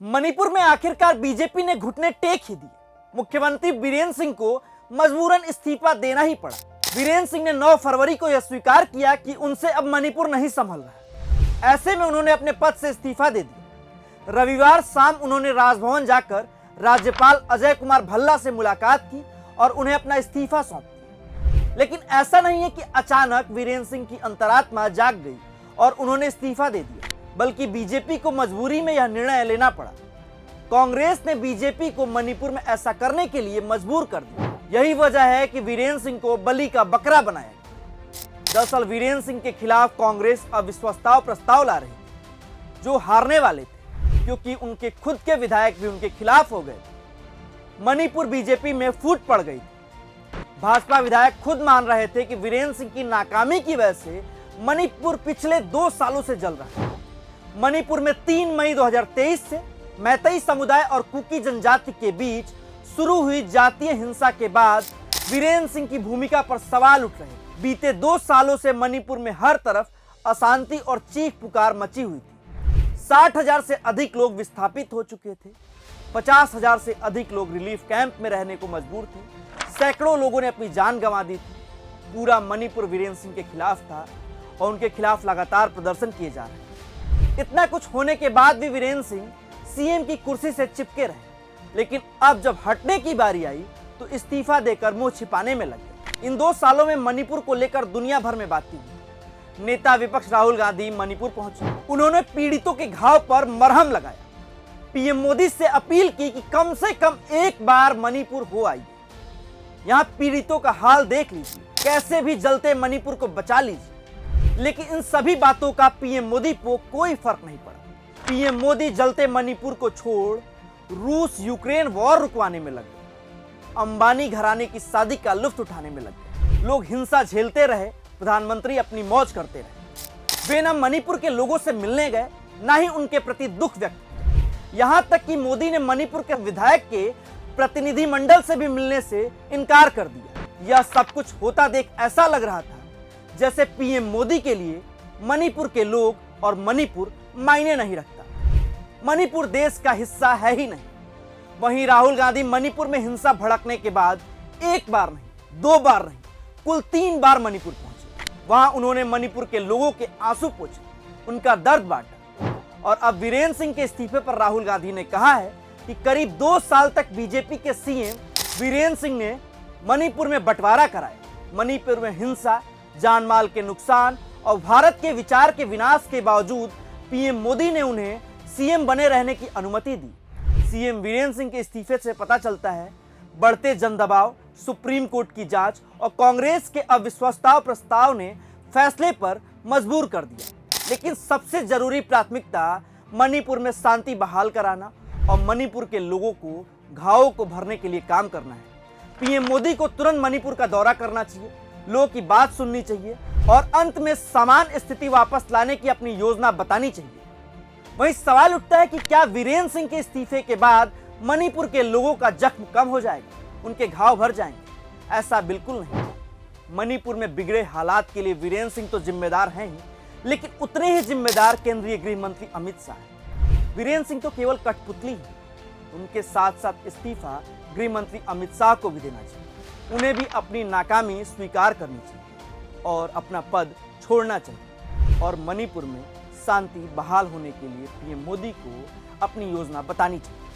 मणिपुर में आखिरकार बीजेपी ने घुटने टेक ही दिए। मुख्यमंत्री बीरेंद्र सिंह को मजबूरन इस्तीफा देना ही पड़ा। बीरेंद्र सिंह ने 9 फरवरी को यह स्वीकार किया कि उनसे अब मणिपुर नहीं संभल रहा। ऐसे में उन्होंने अपने पद से इस्तीफा दे दिया। रविवार शाम उन्होंने राजभवन जाकर राज्यपाल अजय कुमार भल्ला से मुलाकात की और उन्हें अपना इस्तीफा सौंप दिया। लेकिन ऐसा नहीं है कि अचानक बीरेंद्र सिंह की अंतरात्मा जाग गई और उन्होंने इस्तीफा दे दिया, बल्कि बीजेपी को मजबूरी में यह निर्णय लेना पड़ा। कांग्रेस ने बीजेपी को मणिपुर में ऐसा करने के लिए मजबूर कर दिया। यही वजह है कि बीरेंद्र सिंह को बलि का बकरा बनाया गया। दरअसल बीरेंद्र सिंह के खिलाफ कांग्रेस अविश्वास प्रस्ताव ला रही थी, जो हारने वाले थे क्योंकि उनके खुद के विधायक भी उनके खिलाफ हो गए। मणिपुर बीजेपी में फूट पड़ गई थी। भाजपा विधायक खुद मान रहे थे कि बीरेंद्र सिंह की नाकामी की वजह से मणिपुर पिछले 2 सालों से जल रहा है। मणिपुर में 3 मई 2023 से मैतेई समुदाय और कुकी जनजाति के बीच शुरू हुई जातीय हिंसा के बाद बीरेंद्र सिंह की भूमिका पर सवाल उठ रहे हैं। बीते 2 सालों से मणिपुर में हर तरफ अशांति और चीख पुकार मची हुई थी। 60,000 से अधिक लोग विस्थापित हो चुके थे। 50,000 से अधिक लोग रिलीफ कैंप में रहने को मजबूर थे। सैकड़ों लोगों ने अपनी जान गंवा दी थी। पूरा मणिपुर बीरेंद्र सिंह के खिलाफ था और उनके खिलाफ लगातार प्रदर्शन किए जा रहे हैं। इतना कुछ होने के बाद भी बीरेंद्र सिंह सीएम की कुर्सी से चिपके रहे। लेकिन अब जब हटने की बारी आई तो इस्तीफा देकर मुंह छिपाने में लगे। इन 2 सालों में मणिपुर को लेकर दुनिया भर में बातें हुई। नेता विपक्ष राहुल गांधी मणिपुर पहुंचे। उन्होंने पीड़ितों के घाव पर मरहम लगाया। पीएम मोदी से अपील की कि कम से कम एक बार मणिपुर हो आइए, यहां पीड़ितों का हाल देख लीजिए, कैसे भी जलते मणिपुर को बचा लीजिए। लेकिन इन सभी बातों का पीएम मोदी को कोई फर्क नहीं पड़ा। पीएम मोदी जलते मणिपुर को छोड़ रूस यूक्रेन वॉर रुकवाने में लगे, अंबानी घराने की शादी का लुत्फ उठाने में लगे। लोग हिंसा झेलते रहे, प्रधानमंत्री अपनी मौज करते रहे। वे न मणिपुर के लोगों से मिलने गए, न ही उनके प्रति दुख व्यक्त किया। यहां तक कि मोदी ने मणिपुर के विधायक के प्रतिनिधिमंडल से भी मिलने से इनकार कर दिया। यह सब कुछ होता देख ऐसा लग रहा था जैसे पीएम मोदी के लिए मणिपुर के लोग और मणिपुर मायने नहीं रखता। मणिपुर देश का हिस्सा है ही नहीं। वहीं राहुल गांधी मणिपुर में हिंसा भड़कने के बाद 1 बार नहीं, 2 बार नहीं, कुल 3 बार मणिपुर पहुंचे। वहां उन्होंने मणिपुर के लोगों के आंसू पोंछे, उनका दर्द बांटा। और अब बीरेंद्र सिंह के इस्तीफे पर राहुल गांधी ने कहा है कि करीब 2 साल तक बीजेपी के सीएम बीरेंद्र सिंह ने मणिपुर में बंटवारा कराया। मणिपुर में हिंसा, जानमाल के नुकसान और भारत के विचार के विनाश के बावजूद पीएम मोदी ने उन्हें सीएम बने रहने की अनुमति दी। सीएम बीरेंद्र सिंह के इस्तीफे से पता चलता है बढ़ते जन दबाव, सुप्रीम कोर्ट की जांच और कांग्रेस के अविश्वास प्रस्ताव ने फैसले पर मजबूर कर दिया। लेकिन सबसे जरूरी प्राथमिकता मणिपुर में शांति बहाल कराना और मणिपुर के लोगों को घावों को भरने के लिए काम करना है। पीएम मोदी को तुरंत मणिपुर का दौरा करना चाहिए, लोगों की बात सुननी चाहिए और अंत में सामान्य स्थिति वापस लाने की अपनी योजना बतानी चाहिए। वहीं सवाल उठता है कि क्या बीरेंद्र सिंह के इस्तीफे के बाद मणिपुर के लोगों का जख्म कम हो जाएगा, उनके घाव भर जाएंगे? ऐसा बिल्कुल नहीं। मणिपुर में बिगड़े हालात के लिए बीरेंद्र सिंह तो जिम्मेदार हैं ही, लेकिन उतने ही जिम्मेदार केंद्रीय गृह मंत्री अमित शाह हैं। बीरेंद्र सिंह तो केवल कठपुतली है। उनके साथ साथ इस्तीफा गृह मंत्री अमित शाह को भी देना चाहिए। उन्हें भी अपनी नाकामी स्वीकार करनी चाहिए और अपना पद छोड़ना चाहिए और मणिपुर में शांति बहाल होने के लिए पीएम मोदी को अपनी योजना बतानी चाहिए।